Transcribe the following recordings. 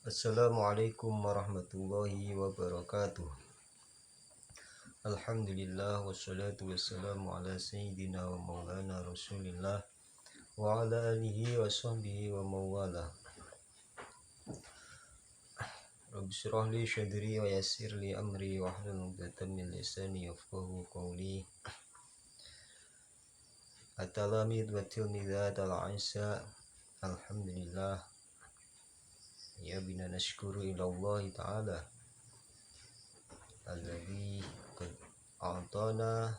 Assalamualaikum warahmatullahi wabarakatuh. Alhamdulillah wassalatu wassalamu ala sayyidina wa maulana rasulillah wa ala alihi wa sahbihi wa mawala. Rabbi shrah li sadri wa yassir li amri wa hlul 'uqdatam min lisani yafqahu qawli. At-talamid wa tilmidat al-'isa. Alhamdulillah, ya bina nashkuru ila Allah ta'ala alladzi qad a'tana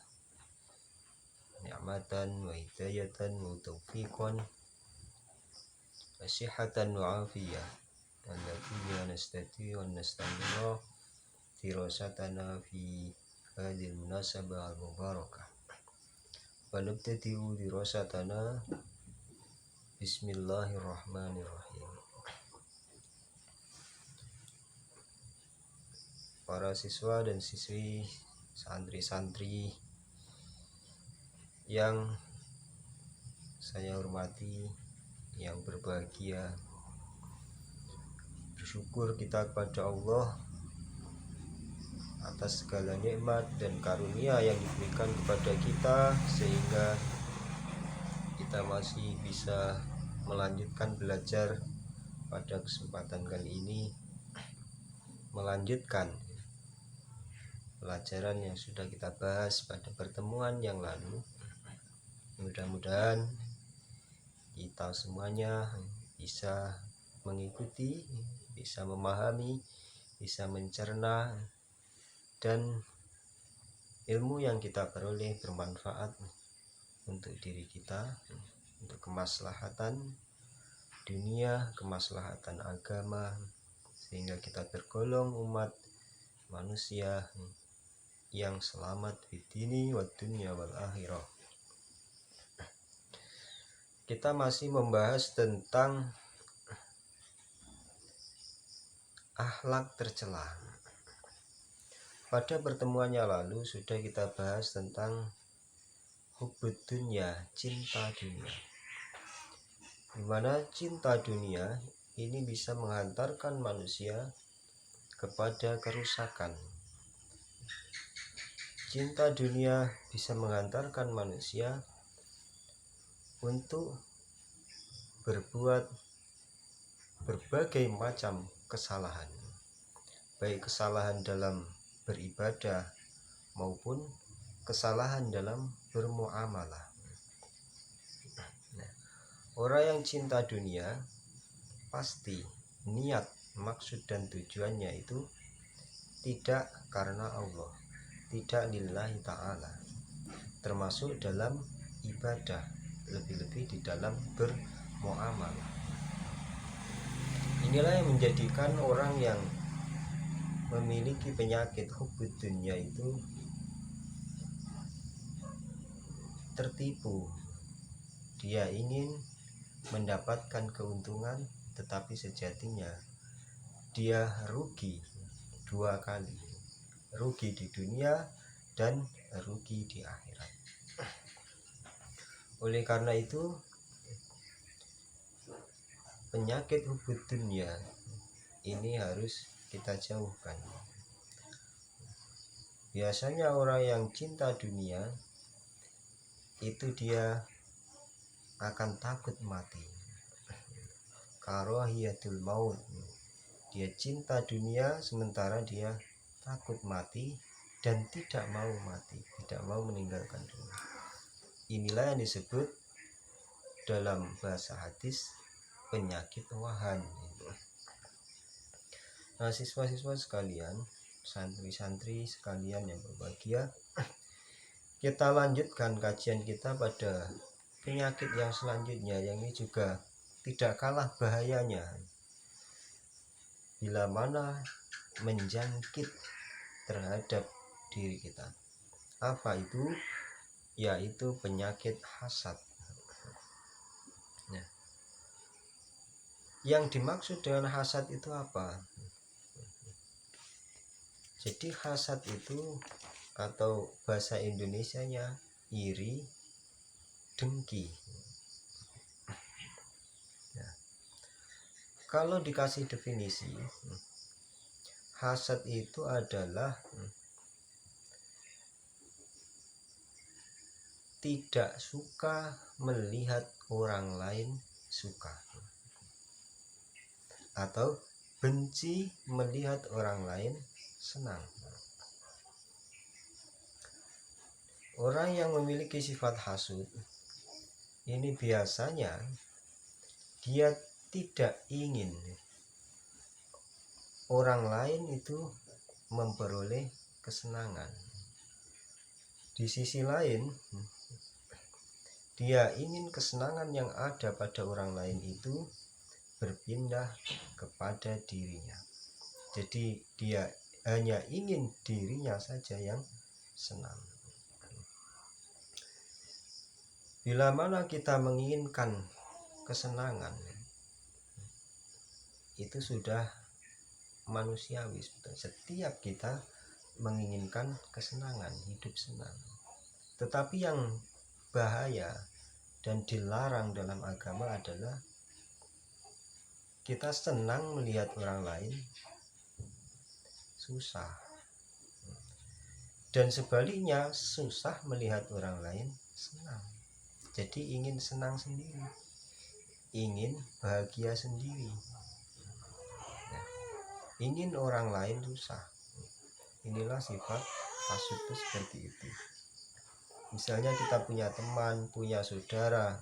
ni'matan wa hidayatan wa taufiqan wa sihhatan wa afiyah allati biha nastati wa nastamira dirasatana fi hadhihi munasabah al-mubarakah wa nabtadi'u dirasatana bismillahirrahmanirrahim. Para siswa dan siswi, santri-santri yang saya hormati, yang berbahagia, bersyukur kita kepada Allah atas segala nikmat dan karunia yang diberikan kepada kita sehingga kita masih bisa melanjutkan belajar pada kesempatan kali ini, melanjutkan pelajaran yang sudah kita bahas pada pertemuan yang lalu. Mudah-mudahan kita semuanya bisa mengikuti, bisa memahami, bisa mencerna, dan ilmu yang kita peroleh bermanfaat untuk diri kita, untuk kemaslahatan dunia, kemaslahatan agama, sehingga kita tergolong umat manusia yang selamat di dini wa dunya wal akhirah. Kita masih membahas tentang akhlak tercela. Pada pertemuan yang lalu sudah kita bahas tentang hubbud dunya, cinta dunia, di mana cinta dunia ini bisa menghantarkan manusia kepada kerusakan. Cinta dunia bisa menghantarkan manusia untuk berbuat berbagai macam kesalahan, baik kesalahan dalam beribadah maupun kesalahan dalam bermuamalah. Orang yang cinta dunia pasti niat, maksud dan tujuannya itu tidak karena Allah, tidak lillahi ta'ala, termasuk dalam ibadah, lebih-lebih di dalam bermuamalah. Inilah yang menjadikan orang yang memiliki penyakit hubbud dunya itu tertipu. Dia ingin mendapatkan keuntungan, tetapi sejatinya dia rugi dua kali, rugi di dunia dan rugi di akhirat. Oleh karena itu, penyakit hubbud dunya ini harus kita jauhkan. Biasanya orang yang cinta dunia itu dia akan takut mati, karahiyatul maut. Dia cinta dunia sementara dia takut mati dan tidak mau mati, tidak mau meninggalkan dunia. Inilah yang disebut dalam bahasa hadis penyakit wahan. Nah, siswa-siswa sekalian, santri-santri sekalian yang berbahagia, kita lanjutkan kajian kita pada penyakit yang selanjutnya, yang ini juga tidak kalah bahayanya bila mana menjangkit terhadap diri kita. Apa itu? Yaitu penyakit hasad. Nah, yang dimaksud dengan hasad itu apa? Jadi hasad itu, atau bahasa Indonesianya iri, dengki. Nah, Kalau dikasih definisi, hasad itu adalah tidak suka melihat orang lain suka, atau benci melihat orang lain senang. Orang yang memiliki sifat hasud ini biasanya dia tidak ingin orang lain itu memperoleh kesenangan. Di sisi lain, dia ingin kesenangan yang ada pada orang lain itu berpindah kepada dirinya. Jadi dia hanya ingin dirinya saja yang senang. Bila mana kita menginginkan kesenangan, itu sudah manusiawi. Setiap kita menginginkan kesenangan, hidup senang. Tetapi yang bahaya dan dilarang dalam agama adalah kita senang melihat orang lain susah, dan sebaliknya susah melihat orang lain senang. Jadi ingin senang sendiri, ingin bahagia sendiri, ingin orang lain susah. Inilah sifat hasud itu seperti itu. Misalnya kita punya teman, punya saudara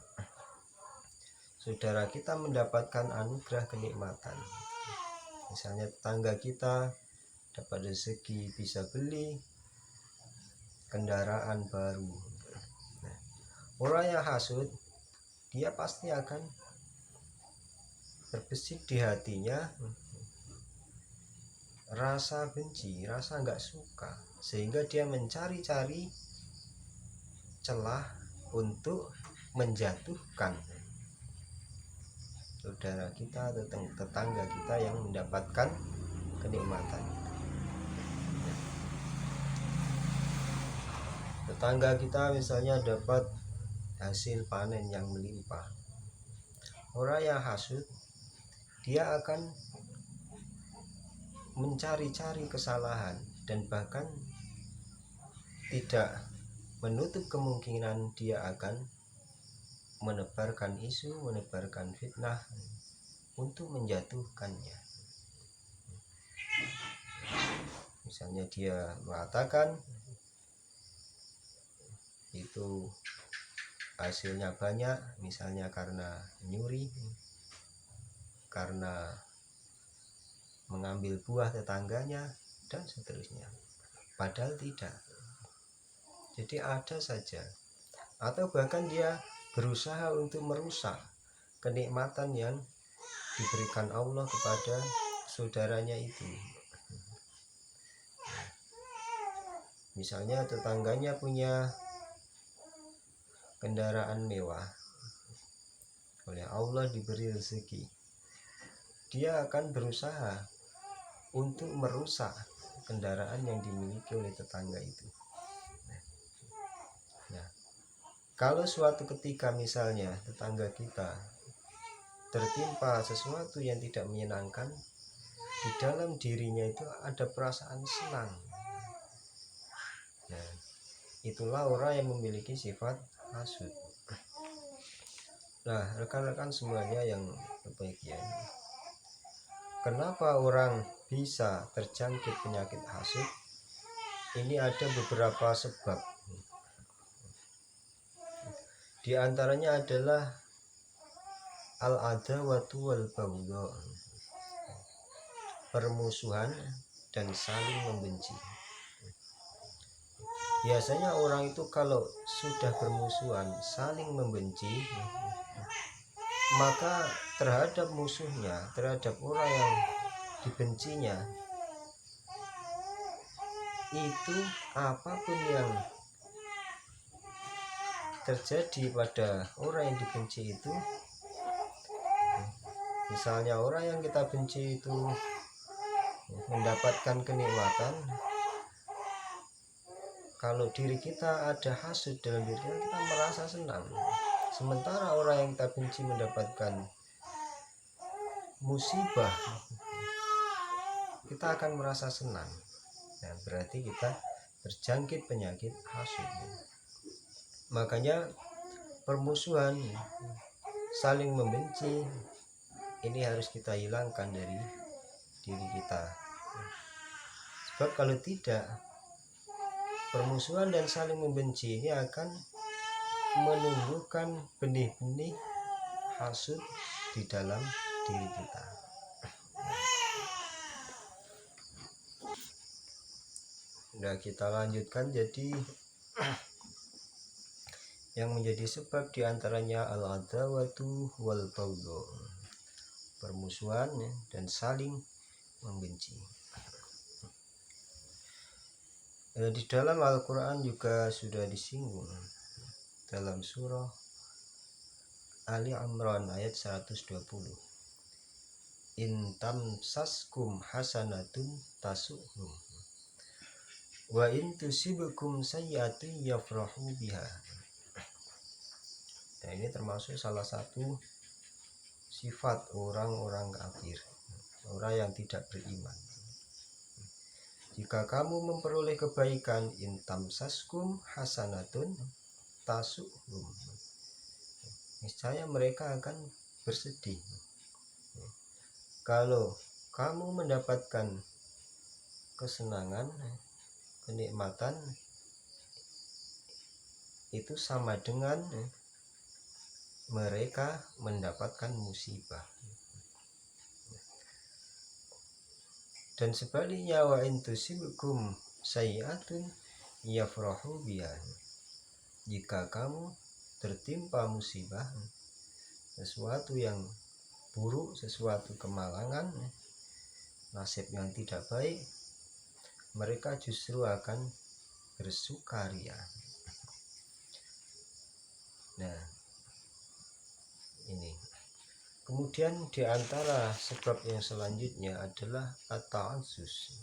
kita mendapatkan anugerah kenikmatan. Misalnya tetangga kita dapat rezeki bisa beli kendaraan baru. Orang yang hasud, dia pasti akan terbesit di hatinya rasa benci, rasa nggak suka, sehingga dia mencari-cari celah untuk menjatuhkan saudara kita atau tetangga kita yang mendapatkan kenikmatan. Tetangga kita misalnya dapat hasil panen yang melimpah. Orang yang hasud, dia akan mencari-cari kesalahan dan bahkan tidak menutup kemungkinan dia akan menebarkan isu, menebarkan fitnah untuk menjatuhkannya. Misalnya dia mengatakan itu hasilnya banyak, misalnya karena nyuri, karena mengambil buah tetangganya, dan seterusnya. Padahal tidak. Jadi ada saja. Atau bahkan dia berusaha untuk merusak kenikmatan yang diberikan Allah kepada saudaranya itu. Misalnya tetangganya punya kendaraan mewah, oleh Allah diberi rezeki, dia akan berusaha untuk merusak kendaraan yang dimiliki oleh tetangga itu. Nah, kalau suatu ketika misalnya tetangga kita tertimpa sesuatu yang tidak menyenangkan, di dalam dirinya itu ada perasaan senang. Nah, itulah orang yang memiliki sifat hasud. Nah, rekan-rekan semuanya yang berbahagia, kenapa orang bisa terjangkit penyakit hasud? Ini ada beberapa sebab. Di antaranya adalah al-adawatu wal baghdha, permusuhan dan saling membenci. Biasanya orang itu kalau sudah bermusuhan, saling membenci, maka terhadap musuhnya, terhadap orang yang dibencinya, itu apapun yang terjadi pada orang yang dibenci itu, misalnya orang yang kita benci itu mendapatkan kenikmatan, kalau diri kita ada hasud dalam diri kita merasa senang. Sementara orang yang kita benci mendapatkan musibah, kita akan merasa senang. Nah, berarti kita terjangkit penyakit hasud. Makanya permusuhan, saling membenci, ini harus kita hilangkan dari diri kita. Sebab kalau tidak, permusuhan dan saling membenci ini akan menumbuhkan benih-benih hasud di dalam diri kita. Nah, kita lanjutkan. Jadi yang menjadi sebab diantaranya al-adawatu wal baghdha, permusuhan dan saling membenci. Di dalam Al-Quran juga sudah disinggung dalam surah Ali Imran ayat 120. In tamsaskum hasanatun tasuhum wa in tusibukum sayyi'atun yafrahu biha. Nah, ini termasuk salah satu sifat orang-orang kafir, orang yang tidak beriman. Jika kamu memperoleh kebaikan, in tamsaskum hasanatun tasuhum, niscaya mereka akan bersedih. Kalau kamu mendapatkan kesenangan, kenikmatan, itu sama dengan mereka mendapatkan musibah. Dan sebaliknya, wa in tusibukum sayyi'atun yafrahu biha, jika kamu tertimpa musibah, sesuatu yang buruk, sesuatu kemalangan, nasib yang tidak baik, mereka justru akan bersukaria. Nah, ini. Kemudian di antara sebab yang selanjutnya adalah at-ta'assus,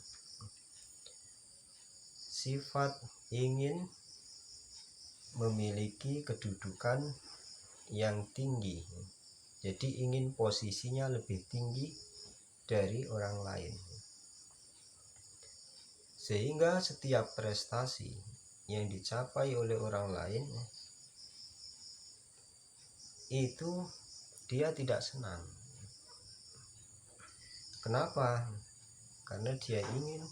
sifat ingin memiliki kedudukan yang tinggi. Jadi ingin posisinya lebih tinggi dari orang lain, sehingga setiap prestasi yang dicapai oleh orang lain itu dia tidak senang. Kenapa? Karena dia ingin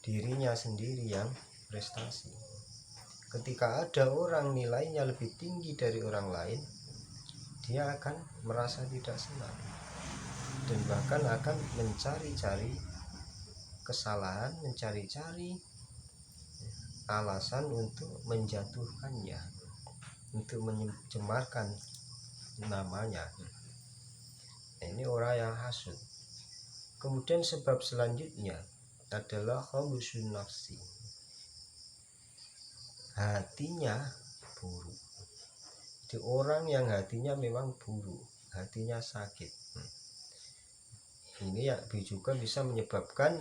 dirinya sendiri yang prestasi. Ketika ada orang nilainya lebih tinggi dari orang lain, dia akan merasa tidak senang dan bahkan akan mencari-cari kesalahan, mencari-cari alasan untuk menjatuhkannya, untuk mencemarkan namanya. Ini orang yang hasud. Kemudian sebab selanjutnya adalah khabusun nafsi, hatinya buruk. Jadi orang yang hatinya memang buruk, hatinya sakit, ini ya juga bisa menyebabkan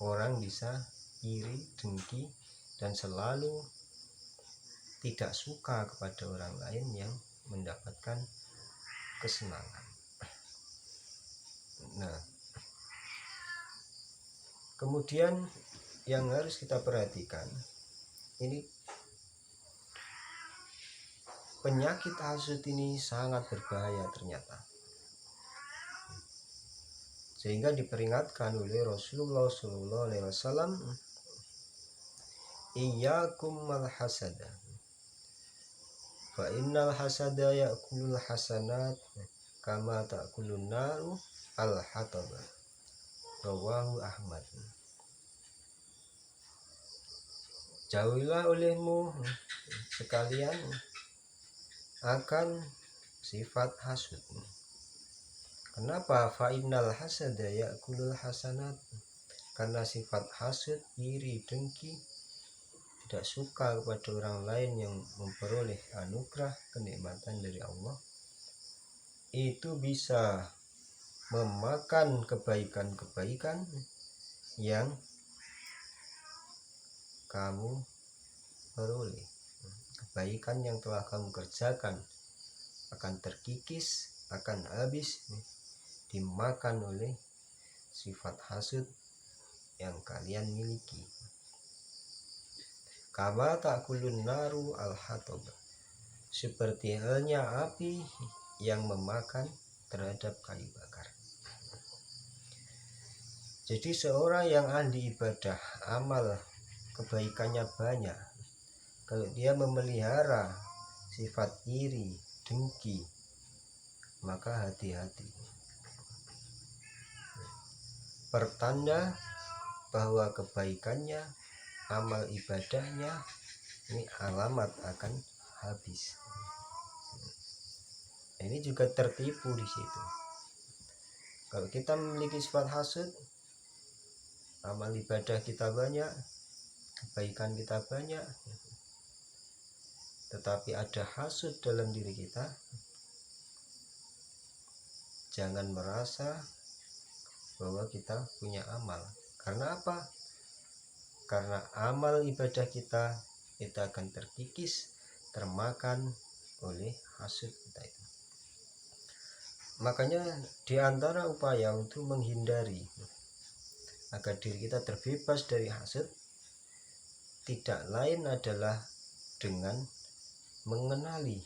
orang bisa iri, dengki, dan selalu tidak suka kepada orang lain yang mendapatkan kesenangan. Nah, kemudian yang harus kita perhatikan, ini penyakit hasud ini sangat berbahaya ternyata, sehingga diperingatkan oleh Rasulullah SAW, iyyakum mal hasada fa innal hasada ya'kulul hasanat kama ta'kulun naru al hataba, rawahu Ahmad. Jauhilah olehmu sekalian akan sifat hasud. Kenapa? Fa innal hasada ya'kulul hasanat, karena sifat hasud, iri, dengki, tidak suka kepada orang lain yang memperoleh anugerah kenikmatan dari Allah, itu bisa memakan kebaikan-kebaikan yang kamu peroleh. Kebaikan yang telah kamu kerjakan akan terkikis, akan habis dimakan oleh sifat hasud yang kalian miliki. Kama ta'kulun naru al-hatab, seperti halnya api yang memakan terhadap kayu bakar. Jadi seorang yang ahli ibadah, amal kebaikannya banyak, kalau dia memelihara sifat iri, dengki, maka hati-hati. Pertanda bahwa kebaikannya, amal ibadahnya ini alamat akan habis. Ini juga tertipu di situ. Kalau kita memiliki sifat hasud, amal ibadah kita banyak, kebaikan kita banyak, tetapi ada hasud dalam diri kita, jangan merasa bahwa kita punya amal. Karena apa? Karena amal ibadah kita akan terkikis, termakan oleh hasud kita itu. Makanya diantara upaya untuk menghindari agar diri kita terbebas dari hasud, tidak lain adalah dengan mengenali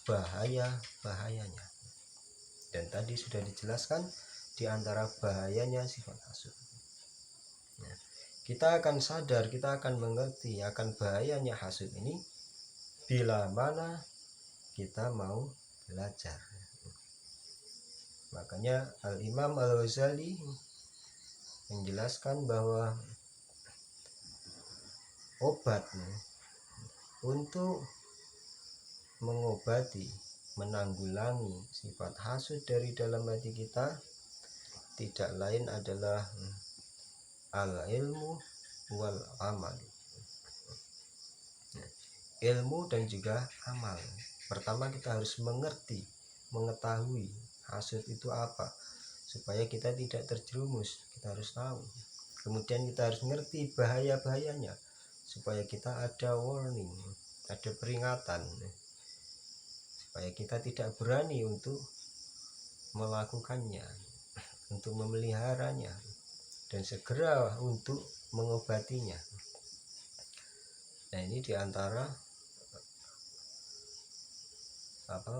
bahaya-bahayanya. Dan tadi sudah dijelaskan diantara bahayanya sifat hasud. Nah, kita akan sadar, kita akan mengerti akan bahayanya hasud ini bila mana kita mau belajar. Makanya Al-Imam Al-Ghazali menjelaskan bahwa obat untuk mengobati, menanggulangi sifat hasud dari dalam hati kita tidak lain adalah al-ilmu wal amal. Ilmu dan juga amal. Pertama kita harus mengerti, mengetahui hasud itu apa, supaya kita tidak terjerumus. Kita harus tahu. Kemudian kita harus mengerti bahaya-bahayanya, supaya kita ada warning, ada peringatan, supaya kita tidak berani untuk melakukannya, untuk memeliharanya, dan segera untuk mengobatinya. Nah, ini diantara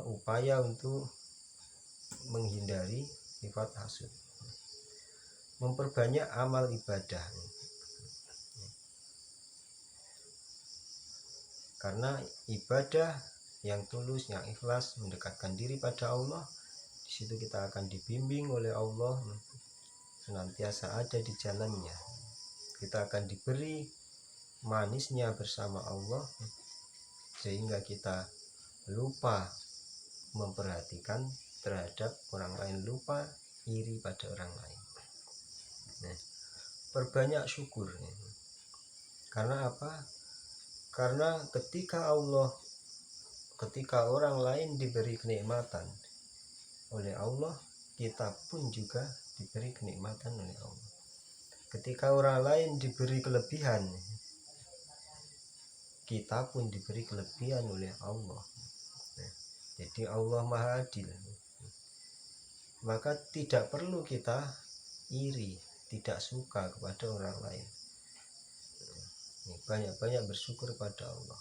upaya untuk menghindari sifat hasud. Memperbanyak amal ibadah, karena ibadah yang tulus, yang ikhlas, mendekatkan diri pada Allah, di situ kita akan dibimbing oleh Allah, senantiasa ada di jalannya. Kita akan diberi manisnya bersama Allah, sehingga kita lupa memperhatikan terhadap orang lain, lupa iri pada orang lain. Nah, perbanyak syukur. Karena apa? Karena ketika orang lain diberi kenikmatan oleh Allah, kita pun juga diberi kenikmatan oleh Allah. Ketika orang lain diberi kelebihan, kita pun diberi kelebihan oleh Allah. Jadi Allah Maha Adil. Maka tidak perlu kita iri, tidak suka kepada orang lain. Banyak-banyak bersyukur kepada Allah.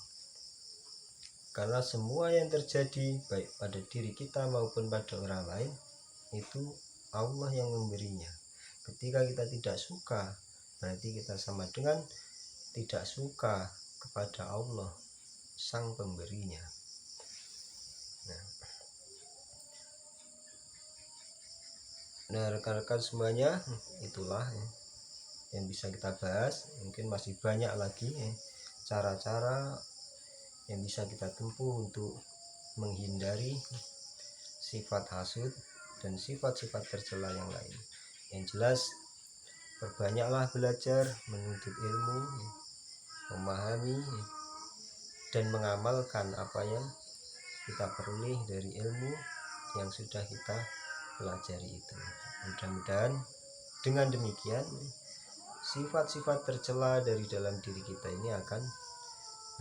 Karena semua yang terjadi baik pada diri kita maupun pada orang lain, itu Allah yang memberinya. Ketika kita tidak suka, berarti kita sama dengan tidak suka kepada Allah, sang pemberinya. Nah, rekan-rekan semuanya, itulah yang bisa kita bahas. Mungkin masih banyak lagi cara-cara yang bisa kita tempuh untuk menghindari sifat hasud dan sifat-sifat tercela yang lain. Yang jelas, perbanyaklah belajar, menuntut ilmu, memahami dan mengamalkan apa yang kita peroleh dari ilmu yang sudah kita pelajari itu. Mudah-mudahan dengan demikian sifat-sifat tercela dari dalam diri kita ini akan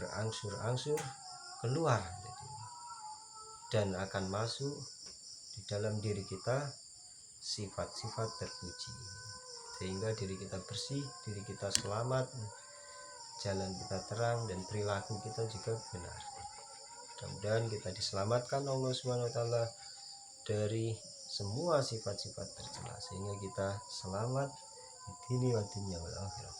berangsur-angsur keluar dan akan masuk di dalam diri kita sifat-sifat terpuji, sehingga diri kita bersih, diri kita selamat, jalan kita terang, dan perilaku kita juga benar. Mudah-mudahan kita diselamatkan Allah Subhanahu wa taala dari semua sifat-sifat tercela, sehingga kita selamat di dini wa dunya wal akhirah.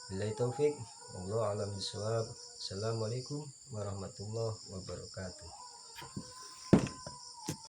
Billahi taufik, wallahu a'lam bishawab. Assalamualaikum warahmatullahi wabarakatuh.